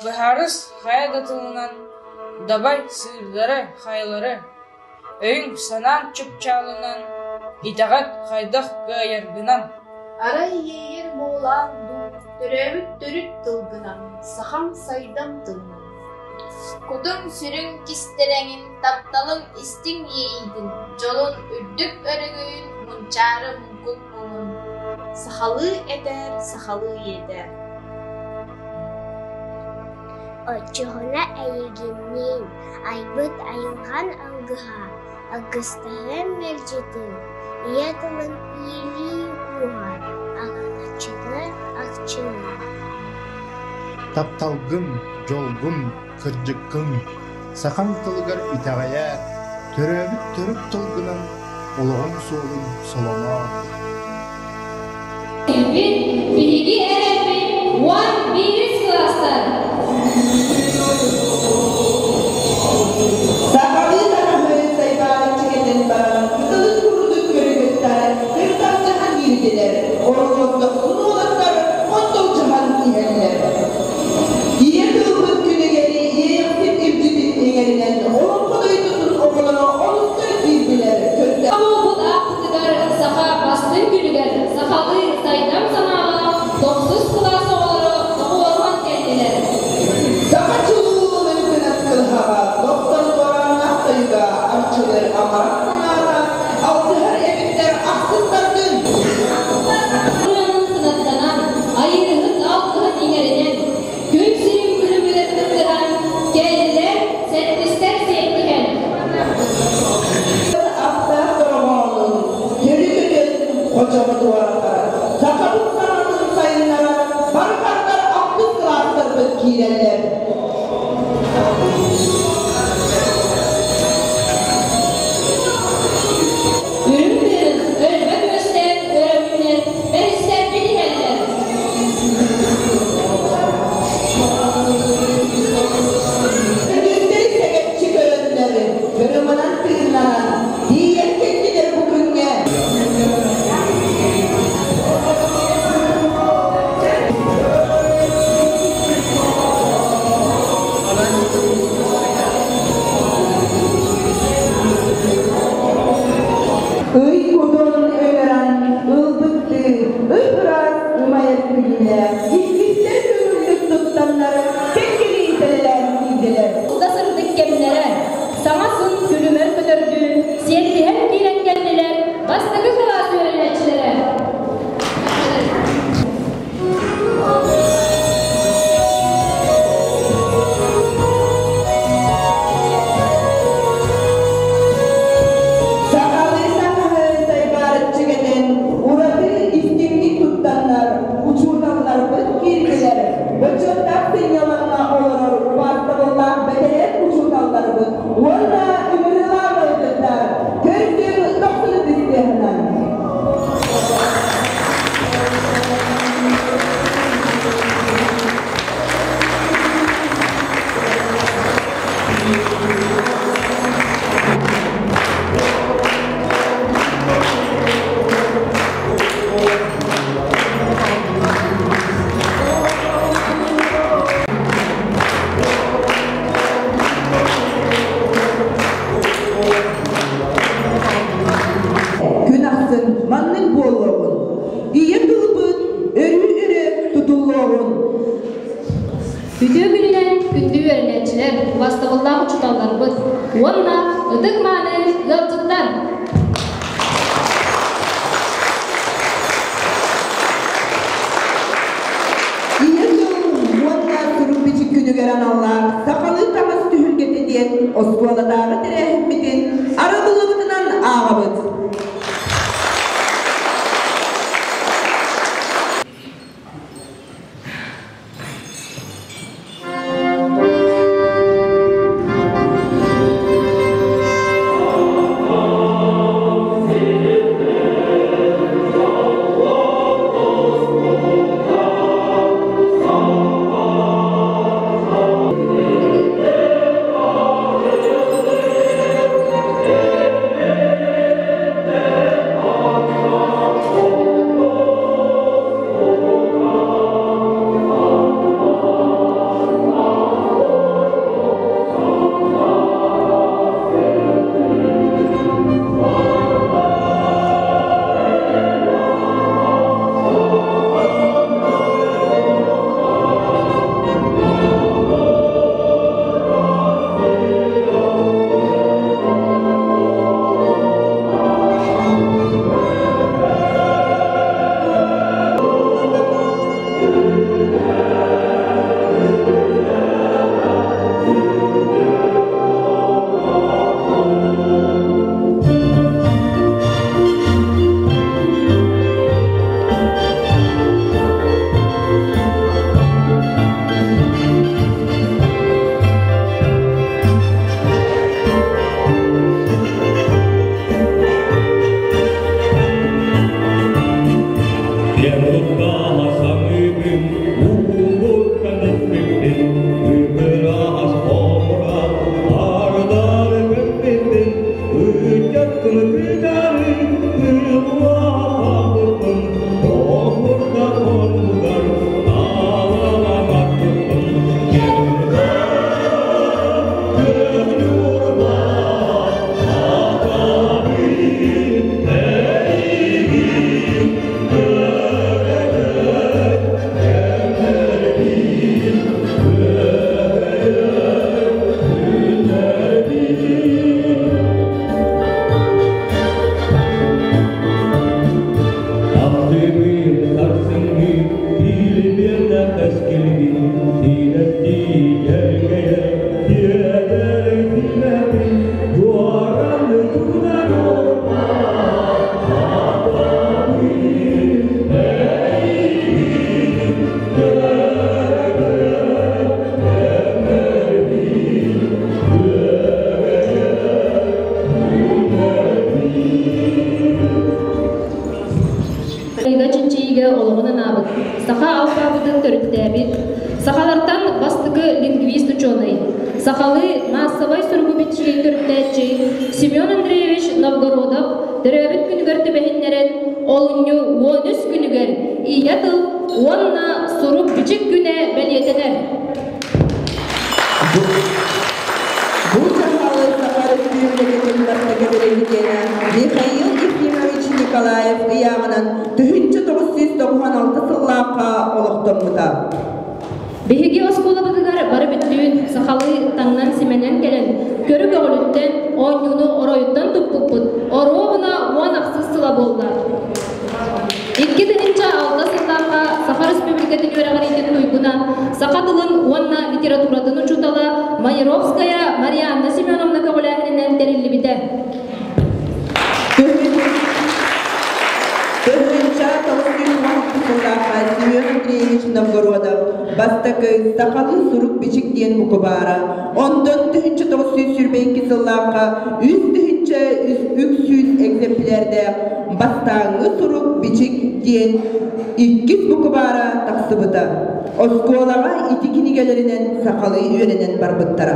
Baharız haydatılından dabay sığırları haylары өң санан чүпчалынан итағат хайдақ гайыргынан Арай ейер болан ду төрөбүт төрүт тылгынан сахам сайдам тылынан Кудун сүрүн кистереңин тапталын истиң ейдин жолун үрдүк өрөгөйүн мунчары мумкун болун сахалы этер сахалы етер Очоғына әйегеннен айбыт айылған алғыға Агыстағын мәржетін Иятылын иелі ұғар Ағанатшылы ақчылы Тапталгын, жолгын, кыржыккын Сақан тылгар итағаяр Төрөбіт төріп тылгынан Олығын соғын солома Bilgi öğretmen 1. klaslar. Sakalı tarafı sayfalı çıketen baran, kıtılık kuruduk görügütler, kırtak cihan girdiler, orozluk sunu olanlar, ondol cihan ihenler. İyi kılgıt günü geri, iyi yapıp evcidik eğerinden, onun kuduyu tutun okulunu, oluştur girdiler, kötler. Bu da kıtıgar saha bastın gülüger, sahalı saydam sanağı, 9 klas oğları, topu orman geldiler. Sakaçuluğun mümkün akıl hava, doktor Doran Ahtayıga, arçılar amaranlara, altı her emitler aksızlardın. Buranın sınıftanan, ayrılık altlığı dinlerinen, gün sürüm kulübüle kıttıran, geldiler, setmişler sevdiken. Aktar Doroğlu'nun, yeri götürdüm kocamı duvarlara, sakalık sanatın sayınlara, barıkarlar aklı kılardır girenler. Ürünlerin ölme göster, ölümler, ben ister bilirler. Gösteri sebepçi görünleri, görümünen kıyılanan, diyet teknidir bugünge. Öy kudun öğren, ılbıttı, ıhraz, ımayetli yine, İlgiste sürüldük tuttanları, tekili iteler, bildiler. Dasırdık gemilere, samasın gülümör kötürdü, siyetli hem giren geldiler, bastıkı kılas öğrençilere. Sakalı sakalı sayıbarı çıkeden, uğradı istimlik tuttanlar, uçurdanlar bıt girdiler. Bıçırdak sinyalarına olur, bastırırlar beteler uçurdanlar bıt. Valla ümürler öldürdüler, gözlüğü dokunu dizdiğinden. Günahsın manның bolluğun, iyi kılıbın, örü tutulluğun. Bütün gününden gündü öğrençiler, bastıkıllağı uçutallar bıt. Onunla ıdık manı yıltıktan. İyi kılın, muatlar sürüp biçik günü gören Allah, sakalı tamas tühülget ediyen, Osmanlı'dağı direhmetin, arabılığından ağabıt. Сахалы массовай сургу битчиген көрттәчи Семен Андреевич Новгородов дөрәбит күнүгөр төбәһиннәрен олуню 13 күнүгөр иятыл онна сурук бичик күнә бәлиетенер. Бу сахалы сахары түйүндәге Михаил Ефимович Николаев ияғынан 1996 сыллаққа олықтымыда. Беһиги осколабыгар бары биттүн сахалы таңнан сименен келен көрүк оғылыттен ойнуну ороюттан туппуппут оробуна уанақсыз сыла болдар. 2006 сыллаққа Саха Республикатын өрәғаритен туйгуна Сақатылын уанна литературадын учутала Майеровская Марианна Семеновна кағыләхінен терилли бите. Семен Андреевич Новгородов бастакы сақалы сурук бичик диен мукубара. Ондан 1900 сүрбейки сыллаққа 300 экземплярде бастаңы сурук бичик диен 200 мукубара тақсыбыта. Осколаға ити кинигелерінен сақалы үйренен барбыттара.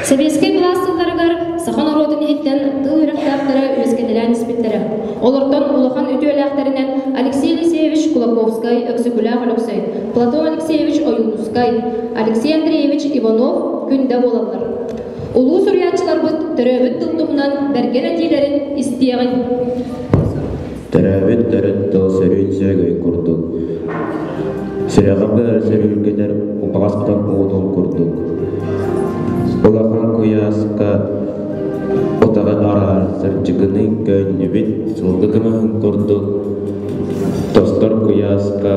Советский властыларыгар Саха народын еттен тыл үріқтақтары өзгеделен іспеттері. Олардан улахан өтөөләқтерінен Алексей Алексеевич Кулаковскай, Өксікулақ Олексей, Платон Алексеевич Ойунускай, Алексей Андреевич Иванов күнді болалар. Улу сүрятчылар бұд түрәбіт тылтымынан бәрген әтейлерін істеғін. Түрәбіт түріттіл сөрін сөргөй күрдік. Сөрәғабы сөргелер ұпағасқыдан ұғытыл күрдік. Улахан кuyasqa otağa arar sırcıgının gönlübit sılgıgımahın kurduk. Dostlar kuyasqa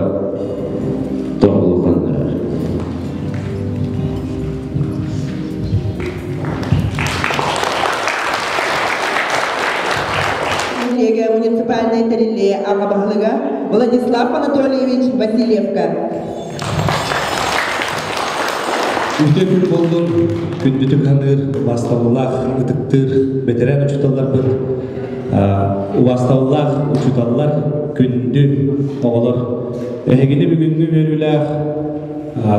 doğuluğanlar. Коллега муниципальной территории Агабахлыга Владислав Анатольевич Васильевка. Үтө күн болдун, күндүтүк ханыр, бастаулах, ытыктыр, ветеран учуталар бір, бастаулах, учуталар, күнді, оғылар. Әгені бүгінгі верулах,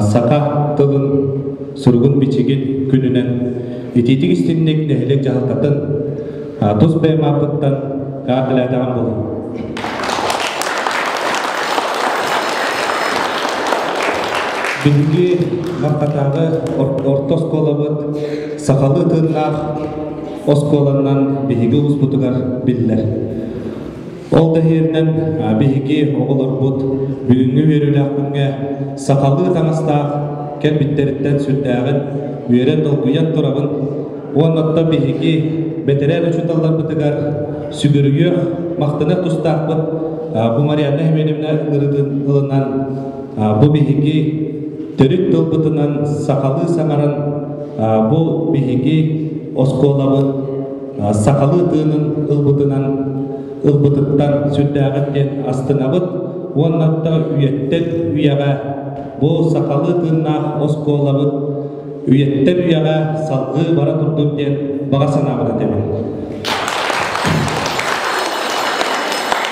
сақа тылын, сұрғын бичеген күнінен, ететік істеннек нәхілек жағылтатын, тұз бәйім апыттан қағылайдаған болу. Бүгінгі мақтатағы орта осколабыт сақалы тырнақ осколаннан бейгі ұспұтығар білдер. Ол дәхерінен бейгі оғылар бұд бүгінгі верілі ақынға сақалы таңыстақ кәлбіттеріттен сүрдәғін үйерен долгуян тұрағын оңатта бейгі бәтерән ұшыталар бұтығар сүгірігі мақтанық тұстақ бұд бұ Марианна Хеменевна ылынан бұ бейгі Төрік тұлбытынан сақалы саңаран бұл бейге осколабы сақалы тыының ылбытыттан сүрдәғіттен астынабыт, оннатта үйеттен үйаға бұл сақалы тыынақ осколабыт үйеттен үйаға салғы бара тұрдың ден бағасын ағыда демен.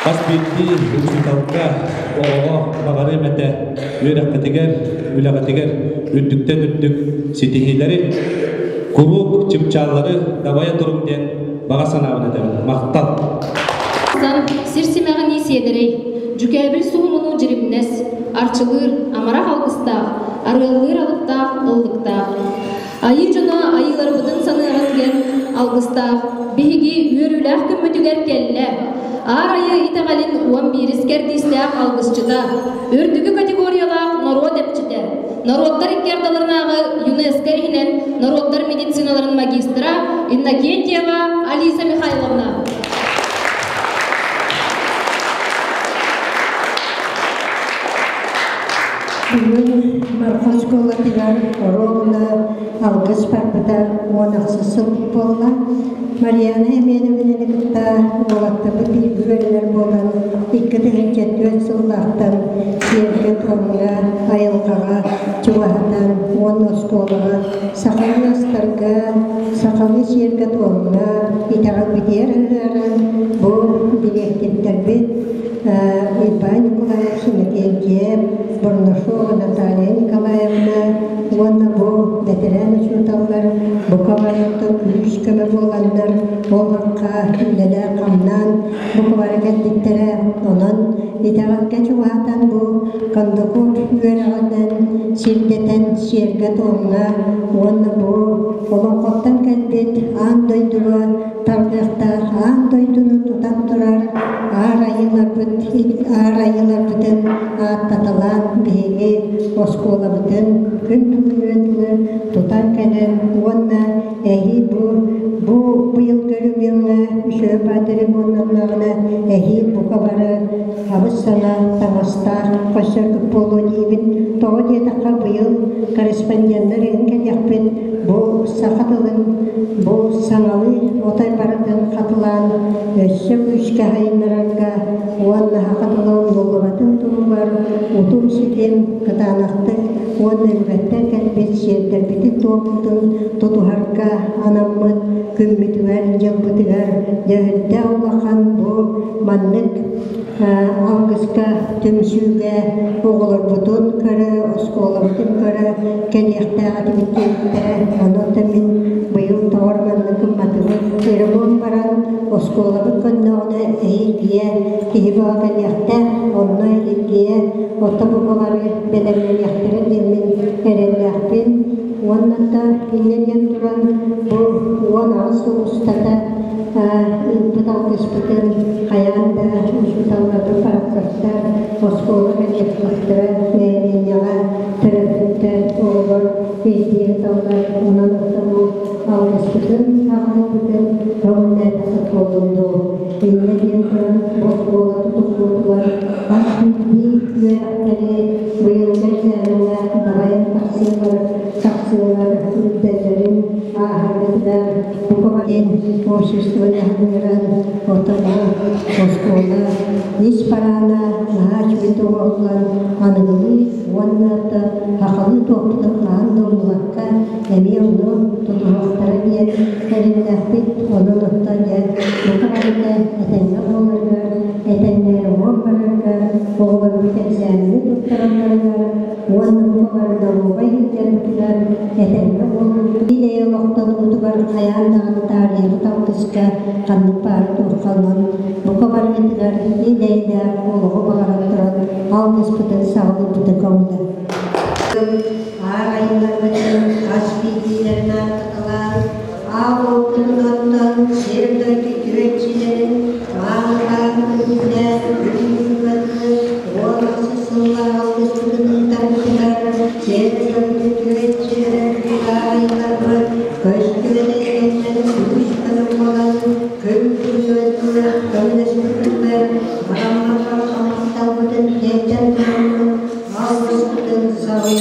Pas binti usutauka oo bagare mete üreketiger üddükten üddük sitihileri kuruk çıpçalları davaya durum den baga sanabına da maktal. San sirsimagın isedere jükəbil suğumunu jiribnes arçılır amara halkısta arılır alıkta ıllıkta ayı jona ayıları bıdın sanıran gen algısta bihigi üörülэх kümmütüger kelle Ar ayı itagalin uam biris kerdislях algısçıda ördügü kategoriyalak narod epçide Народдар иккердаларынағы ЮНЕСКО ихинен народдар медициналарын магистра Иннокентьева Алиса Михайловна. Бүгін марқас коллатыгар оровна алгыс парбыта онақсысыл болла. Марияна Эменовиненігітта олаттабы бейбүгерлер болан 2-4 сыллақтан серге томға, айылғаға, чуағатан, он осколыға, сақалы астарға, сақалы серге томға, итағал бедерілерін бұл билектентербет Ильбай Николаев Химикенкев, Борнашова Наталья Николаевна, онна бұл ветеран учуталар, бұқавайықты күлішкімі болғандар, олғаққа үлелі қамнан, бұқаварыға диттері онын, итағатқа чуғатан бұл, қандықур үйерағынан, сирдетен серге тоңға, онна бұл, олың қоттан кәлбет, ан дойдуға, тарғақтар, ан дойдуны тұтап тұрар, арайылар бүтін аттаталан бейге оскола бүтін күн түгілі тұтан кәден онна әйі бұл бұйыл көрімеңі үші бәдірім оннағына әйі бұқалары абыз сана таңастар қосыр күп болу дейбін тоғы детаққа бұйыл корреспонденттер енгел яқпен бұл сақатылын бұл саңалы отай баратын қатылан өссі үшке хайынларға онна хақатылын болғатын тұру бар ұтым сетем кытанақтық онна үлбәттен кәлбет сердер бітін тоғылдың тұтуғарға анаммын күммітігер жылбытығар жөһүдді аулақан бұл маннық алғысқа төмсүүге оғылыр бұтын көрі осколардың көрі кәлияқта атыметтелікті анатомин бұйыл тауарманлықым матылық ремон баран осколабы көндіғіне әйіргие кейбі кәлияқта онна әйіргие ота бұғылары бәлемләлияқтыры демін әрелияқпен онната иннен тұран бұл он ағыз ұстата бұталғыспытын қаянда ұшыталарды параққастар осколығы жетқақтыры мәйленеға түрәтінті оғыр езбегі таулар онан ұқтаму алғыспытын ағылбытын ғылымнәтісі қолынды иннен тұран осколы тұтуғылар ашбетбей үйәқтері бұйылғы жәріңі дағайын тақсылар үддәлерін ағырдыдар бұқываден обществоны ғыран ортаға осколы еш парана ағаш беті оғылар анығылы оннаты ақылы тоқтық ағын доғылаққа әме оны тұтуғақтары бер әрінләқпет оның ұтта дәр бұқывадыда әтәңгі болырғар әтәңгері оң барырғар оғылар бүтен сәнімі тұттырғарғар оны бұқыварды оғай еттерділер әтәңгі болырғар илея лоқтан ұтығар қаяндағын тарихы тауқысқа қанның бары тұрқалман бұқывар етігер илейді олығы бағаран тұран алғыс бұтын сағылы бұты көңді арайылар бүтін аш бейдейлерін артықылар ақ олқының аттан сердойды үйретшілерін ағыларын үлгілі үлгілі оласы сылға алғыс бұтының тарихылар сердойды үйретшілерін арайылар көшкілерін күріштің болан күн күріштің көмінішкілер мағаммаға қамақтал бұтын тектен алғыс бұтын сауын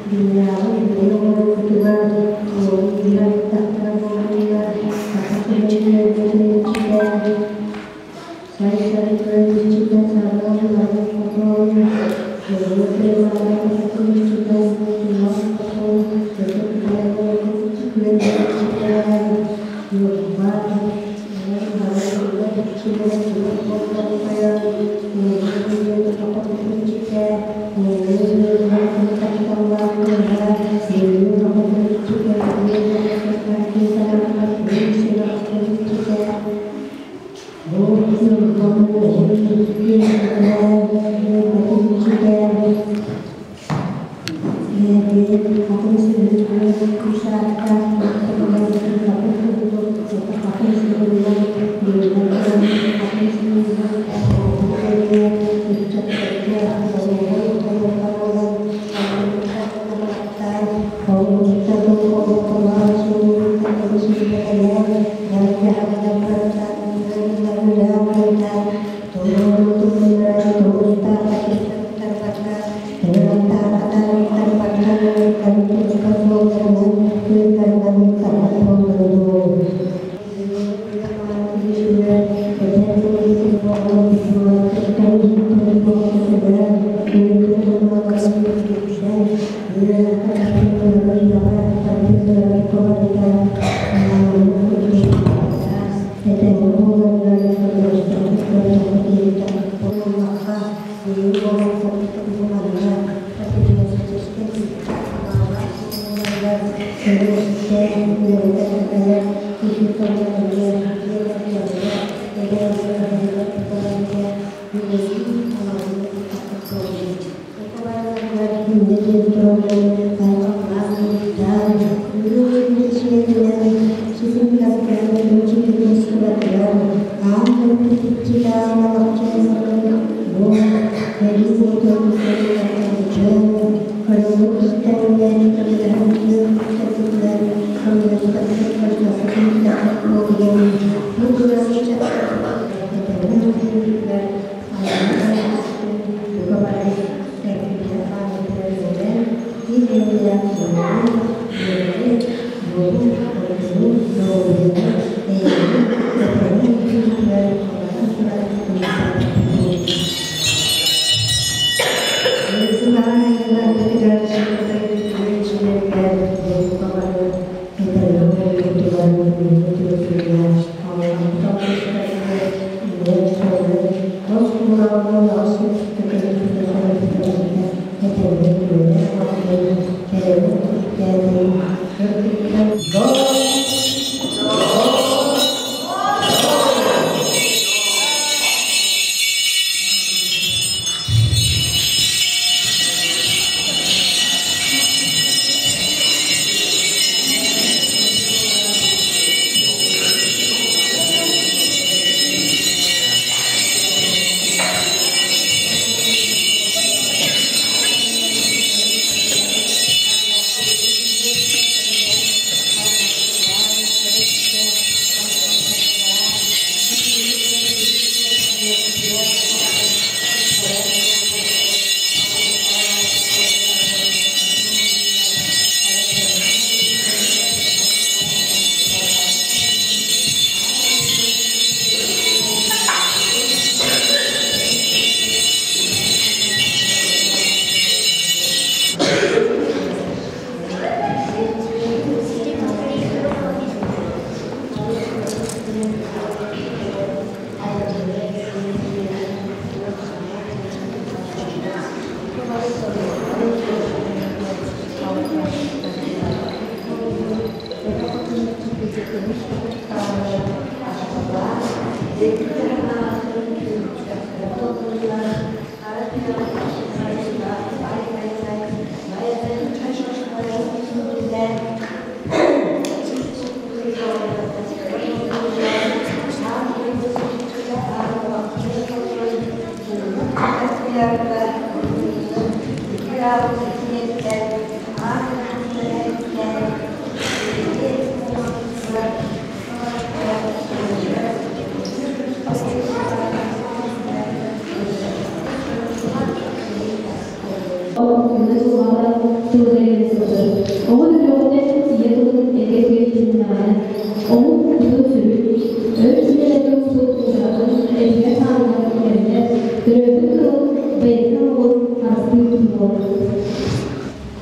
Dunia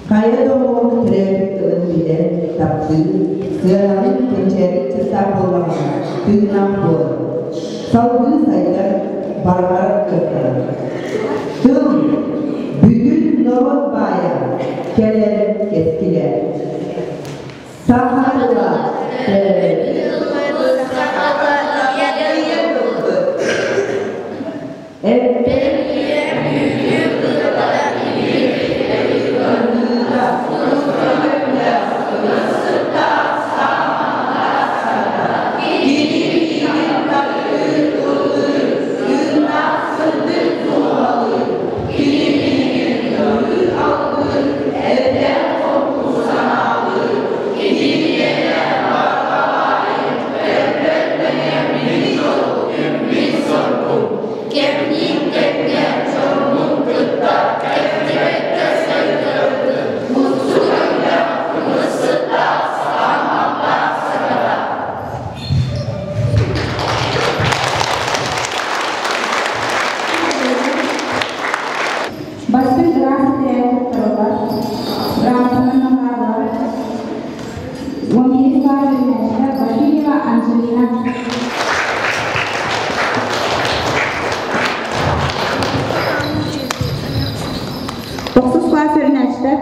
Kaya dong terhadap bilen tapi Sığanın pençeri çısak olamana, tığınak doğru. Salgı sayılar barbar kırklar. Tığım, bütün norot baya, keler keskiler. Saharlar,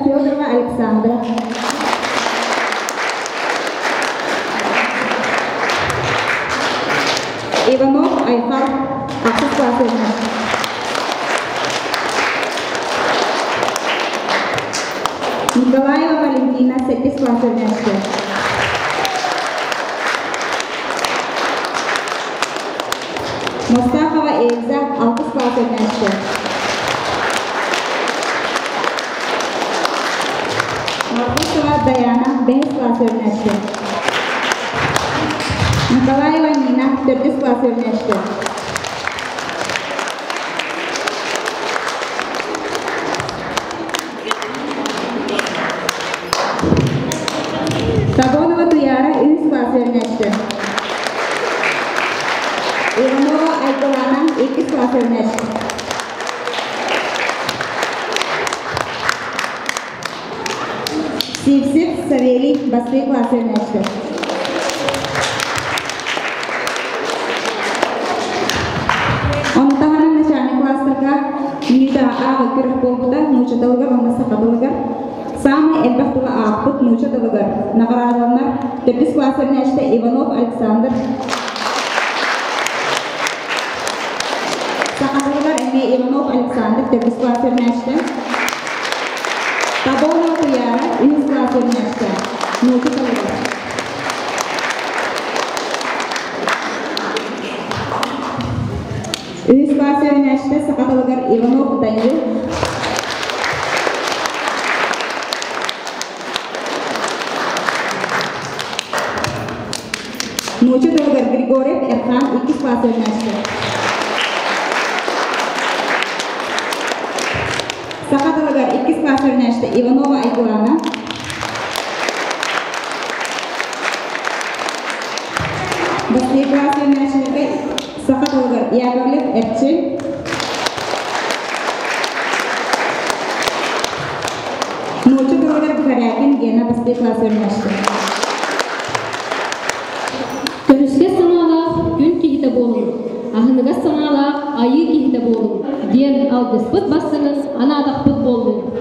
Fyodorova Alexandra. Ivanov Ayfar, 6 класс öğrencisi. Николаева Валентина, 8 класс öğrencisi. Mostafova Elza, 6 класс öğrencisi. Dayana, 5 класс öğrencisi. Николаева Nina, 4 класс öğrencisi. Sabonova Tuyara, 3 класс öğrencisi. Ivanova Aykolana, 2 класс öğrencisi. Sivsiv Saveli, 8 класс öğrencisi. Ontahanan начальный класстарга Ньюта Ава Кирхболгуда научатылыгар болмаса кабылыгар самый элбахтыла ааппыт научатылыгар наградалар 4 класс öğrencisi Иванов Александр. Sakatılыгар эми Иванов Александр 4 класс öğrencisi. Sabonova Tuyara, 3 класс öğrencisi. Naучатылыгар. Üç класс öğrencisi Sakatılыгар Иванов Данил. Научатылыгар Григорьев Эрхан, 2 класс öğrencisi. Sakatılыгар 2 класс öğrencisi Ivanova Aykulana. Başka класс öğrencileri Sakatılыгар Yakovlev Erçin. Naучатылыгар Bukharyakin Gena, başka класс öğrencisi. Körüske sanalar gün kihide bolun, ahınıga sanalar ayı kihide bolun. Diyen algıspıt basınız, anadakpıt bolun.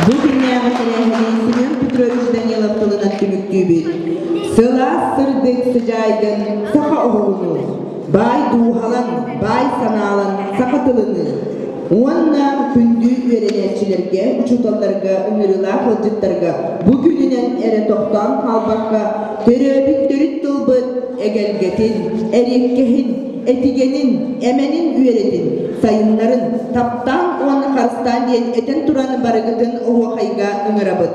Bu dünyaya meselelerini Simeon Petrovich Danilov toluna tümüktübü. Sıla sırdık sıcaydın saka oğlunu, bay duhalan, bay sanalan sakatılını. Onunla kündü öğrenecilerge, uçutallarga, ümürüla kılcıtlarga, bugününen ere toktan halbakka, töröbük törüt tılbıt, egelgetin, erikkehin, etigenin, emenin üyeredin, sayınların, taptan onu karstan diyen eten turanı barıgıdın oğu hayga ümürabıt.